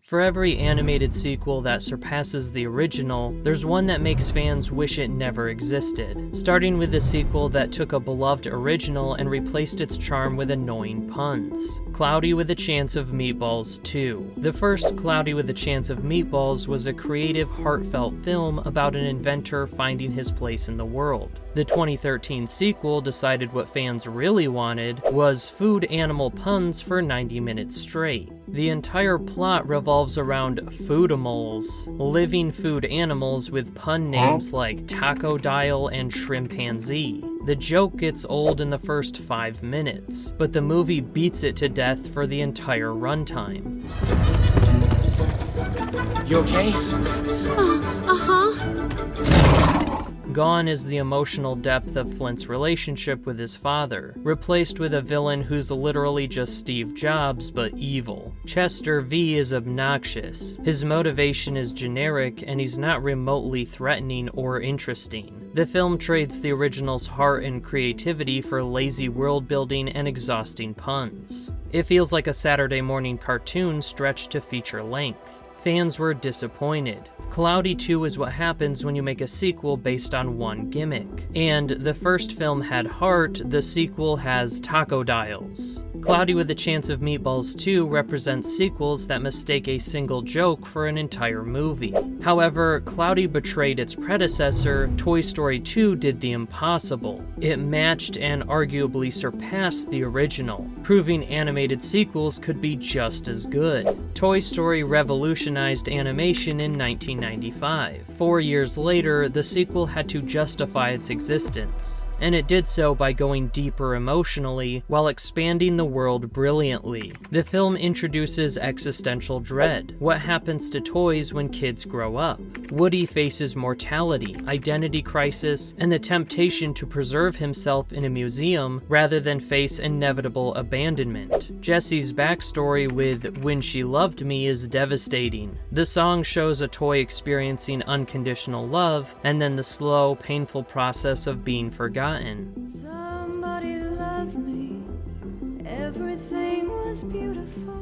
For every animated sequel that surpasses the original, there's one that makes fans wish it never existed, starting with the sequel that took a beloved original and replaced its charm with annoying puns. Cloudy with a Chance of Meatballs 2. The first Cloudy with a Chance of Meatballs was a creative, heartfelt film about an inventor finding his place in the world. The 2013 sequel decided what fans really wanted was food-animal puns for 90 minutes straight. The entire plot revolves around foodimals, living food animals with pun names like Tacodile and Shrimpanzee. The joke gets old in the first 5 minutes, but the movie beats it to death for the entire runtime. You okay? Gone is the emotional depth of Flint's relationship with his father, replaced with a villain who's literally just Steve Jobs, but evil. Chester V is obnoxious. His motivation is generic, and he's not remotely threatening or interesting. The film trades the original's heart and creativity for lazy world building and exhausting puns. It feels like a Saturday morning cartoon stretched to feature length. Fans were disappointed. Cloudy 2 is what happens when you make a sequel based on one gimmick. And the first film had heart, the sequel has tacodiles. Cloudy with a Chance of Meatballs 2 represents sequels that mistake a single joke for an entire movie. However, Cloudy betrayed its predecessor. Toy Story 2 did the impossible. It matched and arguably surpassed the original, proving animated sequels could be just as good. Toy Story revolutionized animation in 1995. 4 years later, the sequel had to justify its existence, and it did so by going deeper emotionally while expanding the world brilliantly. The film introduces existential dread. What happens to toys when kids grow up? Woody faces mortality, identity crisis, and the temptation to preserve himself in a museum rather than face inevitable abandonment. Jessie's backstory with When She Loved Me is devastating. The song shows a toy experiencing unconditional love, and then the slow, painful process of being forgotten. Somebody loved me. Everything was beautiful.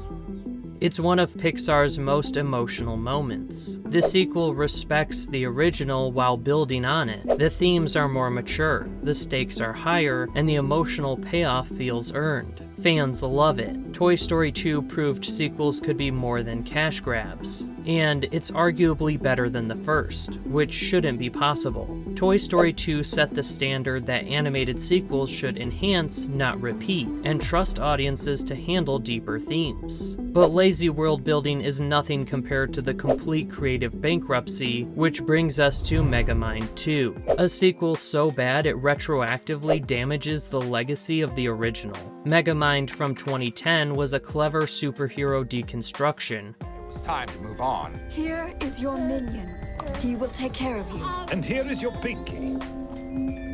It's one of Pixar's most emotional moments. The sequel respects the original while building on it. The themes are more mature, the stakes are higher, and the emotional payoff feels earned. Fans love it. Toy Story 2 proved sequels could be more than cash grabs. And it's arguably better than the first, which shouldn't be possible. Toy Story 2 set the standard that animated sequels should enhance, not repeat, and trust audiences to handle deeper themes. But lazy world building is nothing compared to the complete creative bankruptcy, which brings us to Megamind 2. A sequel so bad it retroactively damages the legacy of the original. Megamind from 2010 was a clever superhero deconstruction. It's time to move on. Here is your minion. He will take care of you. And here is your pinky.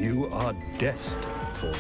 You are destined for it.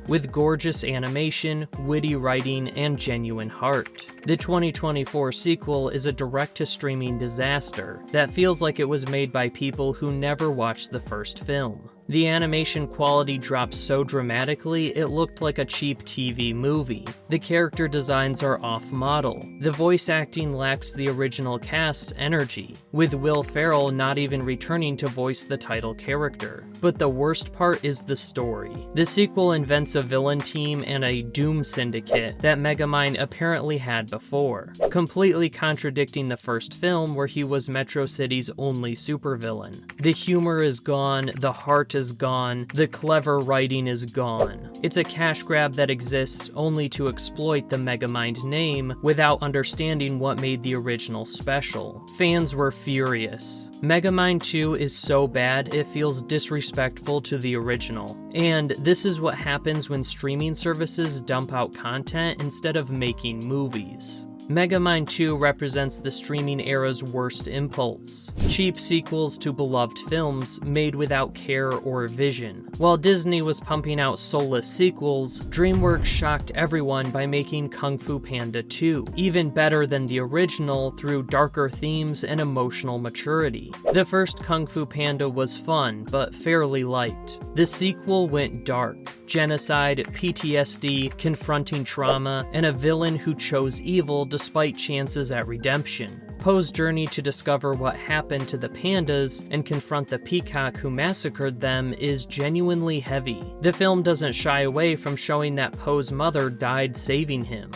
With gorgeous animation, witty writing, and genuine heart. The 2024 sequel is a direct-to-streaming disaster that feels like it was made by people who never watched the first film. The animation quality drops so dramatically it looked like a cheap TV movie. The character designs are off-model. The voice acting lacks the original cast's energy, with Will Ferrell not even returning to voice the title character. But the worst part is the story. The sequel invents a villain team and a Doom Syndicate that Megamind apparently had before, completely contradicting the first film where he was Metro City's only supervillain. The humor is gone, the heart is gone, the clever writing is gone. It's a cash grab that exists only to exploit the Megamind name without understanding what made the original special. Fans were furious. Megamind 2 is so bad it feels disrespectful to the original. And this is what happens when streaming services dump out content instead of making movies. Megamind 2 represents the streaming era's worst impulse. Cheap sequels to beloved films made without care or vision. While Disney was pumping out soulless sequels, DreamWorks shocked everyone by making Kung Fu Panda 2, even better than the original through darker themes and emotional maturity. The first Kung Fu Panda was fun, but fairly light. The sequel went dark. Genocide, PTSD, confronting trauma, and a villain who chose evil despite chances at redemption. Po's journey to discover what happened to the pandas and confront the peacock who massacred them is genuinely heavy. The film doesn't shy away from showing that Po's mother died saving him.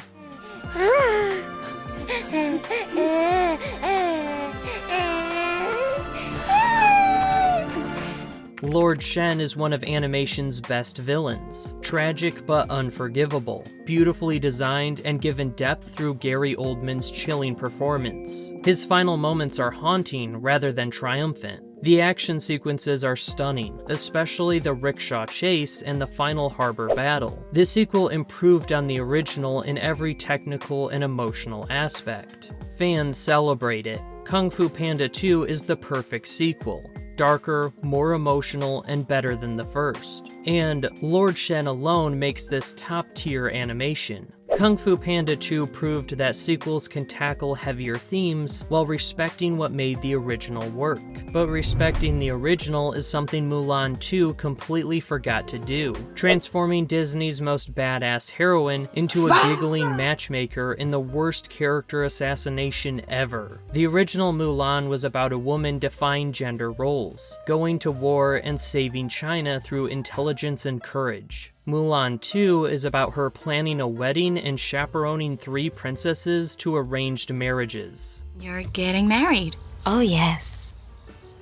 Lord Shen is one of animation's best villains. Tragic but unforgivable. Beautifully designed and given depth through Gary Oldman's chilling performance. His final moments are haunting rather than triumphant. The action sequences are stunning, especially the rickshaw chase and the final harbor battle. This sequel improved on the original in every technical and emotional aspect. Fans celebrate it. Kung Fu Panda 2 is the perfect sequel. Darker, more emotional, and better than the first. And Lord Shen alone makes this top-tier animation. Kung Fu Panda 2 proved that sequels can tackle heavier themes while respecting what made the original work. But respecting the original is something Mulan 2 completely forgot to do, transforming Disney's most badass heroine into a giggling matchmaker in the worst character assassination ever. The original Mulan was about a woman defying gender roles, going to war and saving China through intelligence and courage. Mulan 2 is about her planning a wedding and chaperoning 3 princesses to arranged marriages. You're getting married. Oh, yes.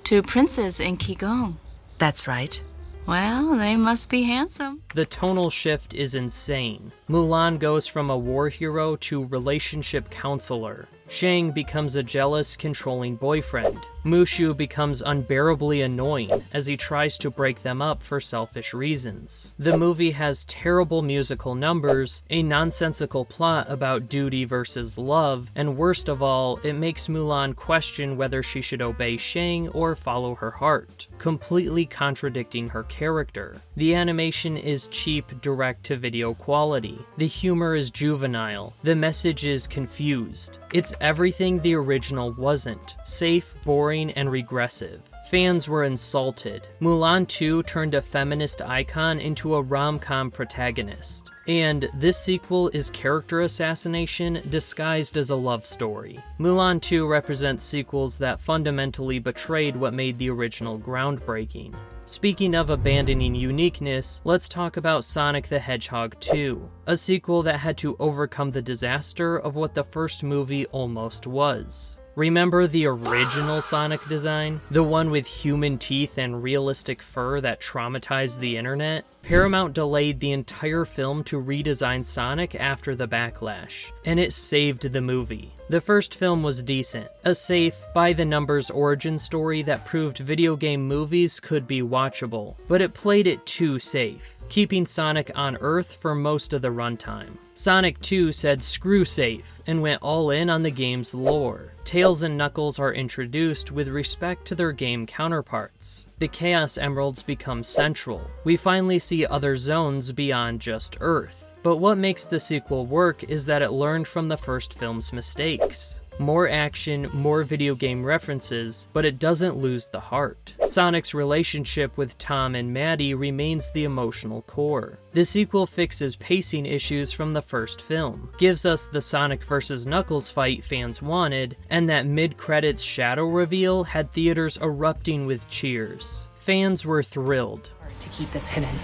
To princes in Qigong. That's right. Well, they must be handsome. The tonal shift is insane. Mulan goes from a war hero to relationship counselor. Shang becomes a jealous, controlling boyfriend. Mushu becomes unbearably annoying as he tries to break them up for selfish reasons. The movie has terrible musical numbers, a nonsensical plot about duty versus love, and worst of all, it makes Mulan question whether she should obey Shang or follow her heart, completely contradicting her character. The animation is cheap, direct-to-video quality. The humor is juvenile. The message is confused. It's everything the original wasn't. Safe, boring, and regressive. Fans were insulted. Mulan 2 turned a feminist icon into a rom-com protagonist. And this sequel is character assassination disguised as a love story. Mulan 2 represents sequels that fundamentally betrayed what made the original groundbreaking. Speaking of abandoning uniqueness, let's talk about Sonic the Hedgehog 2, a sequel that had to overcome the disaster of what the first movie almost was. Remember the original Sonic design? The one with human teeth and realistic fur that traumatized the internet? Paramount delayed the entire film to redesign Sonic after the backlash, and it saved the movie. The first film was decent, a safe, by-the-numbers origin story that proved video game movies could be watchable, but it played it too safe, keeping Sonic on Earth for most of the runtime. Sonic 2 said screw safe, and went all in on the game's lore. Tails and Knuckles are introduced with respect to their game counterparts. The Chaos Emeralds become central. We finally see other zones beyond just Earth. But what makes the sequel work is that it learned from the first film's mistakes. More action, more video game references, but it doesn't lose the heart. Sonic's relationship with Tom and Maddie remains the emotional core. The sequel fixes pacing issues from the first film, gives us the Sonic vs. Knuckles fight fans wanted, and that mid-credits shadow reveal had theaters erupting with cheers. Fans were thrilled. To keep this hidden.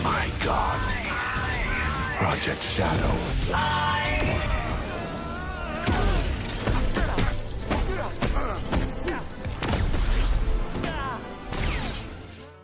My God. Project Shadow.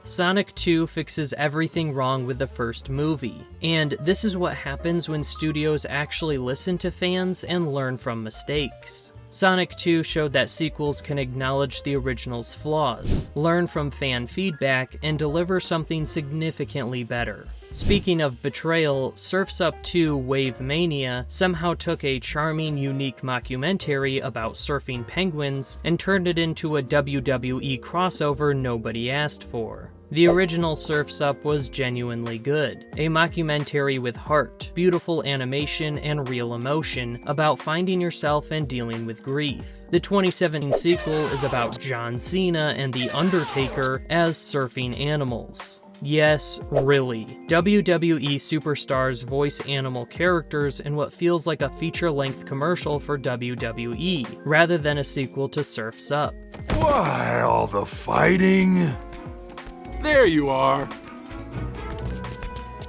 Sonic 2 fixes everything wrong with the first movie, and this is what happens when studios actually listen to fans and learn from mistakes. Sonic 2 showed that sequels can acknowledge the original's flaws, learn from fan feedback, and deliver something significantly better. Speaking of betrayal, Surf's Up 2 Wave Mania somehow took a charming, unique mockumentary about surfing penguins and turned it into a WWE crossover nobody asked for. The original Surf's Up was genuinely good, a mockumentary with heart, beautiful animation, and real emotion about finding yourself and dealing with grief. The 2017 sequel is about John Cena and The Undertaker as surfing animals. Yes, really. WWE superstars voice animal characters in what feels like a feature-length commercial for WWE, rather than a sequel to Surf's Up. Why all the fighting? There you are.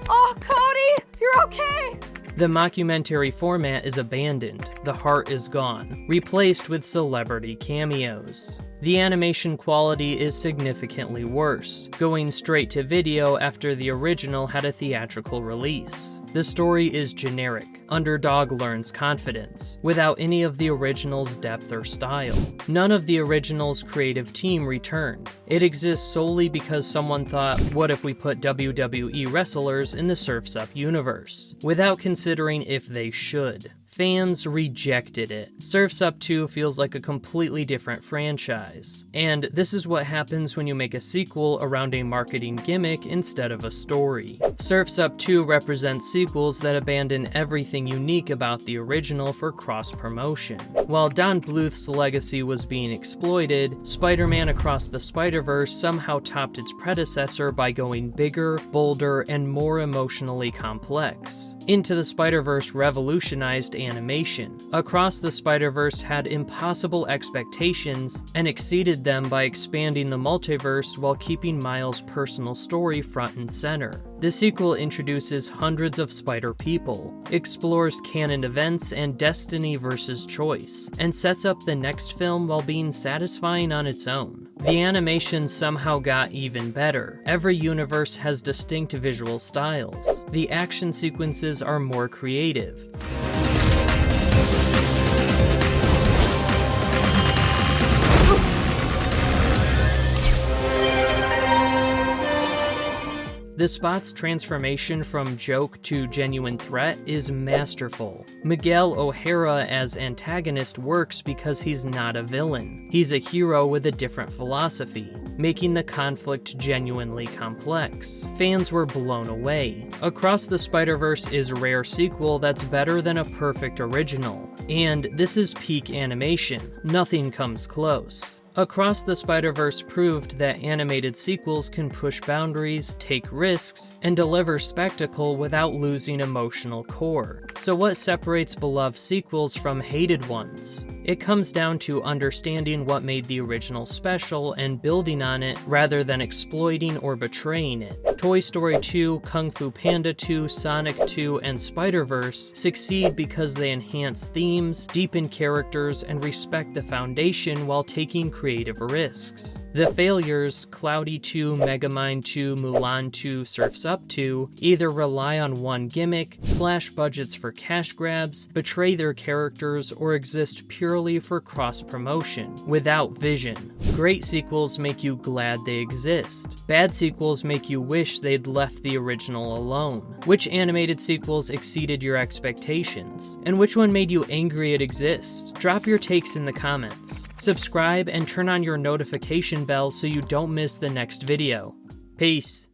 Oh, Cody! You're okay! The mockumentary format is abandoned, the heart is gone, replaced with celebrity cameos. The animation quality is significantly worse, going straight to video after the original had a theatrical release. The story is generic. Underdog learns confidence, without any of the original's depth or style. None of the original's creative team returned. It exists solely because someone thought, what if we put WWE wrestlers in the Surf's Up universe, without considering if they should. Fans rejected it. Surf's Up 2 feels like a completely different franchise. And this is what happens when you make a sequel around a marketing gimmick instead of a story. Surf's Up 2 represents sequels that abandon everything unique about the original for cross-promotion. While Don Bluth's legacy was being exploited, Spider-Man Across the Spider-Verse somehow topped its predecessor by going bigger, bolder, and more emotionally complex. Into the Spider-Verse revolutionized animation. Across the Spider-Verse had impossible expectations and exceeded them by expanding the multiverse while keeping Miles' personal story front and center. The sequel introduces hundreds of Spider people, explores canon events and destiny versus choice, and sets up the next film while being satisfying on its own. The animation somehow got even better. Every universe has distinct visual styles. The action sequences are more creative. The Spot's transformation from joke to genuine threat is masterful. Miguel O'Hara as antagonist works because he's not a villain. He's a hero with a different philosophy, making the conflict genuinely complex. Fans were blown away. Across the Spider-Verse is a rare sequel that's better than a perfect original. And this is peak animation. Nothing comes close. Across the Spider-Verse proved that animated sequels can push boundaries, take risks, and deliver spectacle without losing emotional core. So what separates beloved sequels from hated ones? It comes down to understanding what made the original special and building on it rather than exploiting or betraying it. Toy Story 2, Kung Fu Panda 2, Sonic 2, and Spider-Verse succeed because they enhance themes, deepen characters, and respect the foundation while taking creative risks. The failures, Cloudy 2, Megamind 2, Mulan 2, Surf's Up 2, either rely on one gimmick, slash budgets for cash grabs, betray their characters, or exist purely for cross-promotion, without vision. Great sequels make you glad they exist. Bad sequels make you wish they'd left the original alone. Which animated sequels exceeded your expectations? And which one made you angry it exists? Drop your takes in the comments. Subscribe and turn on your notification bell so you don't miss the next video. Peace.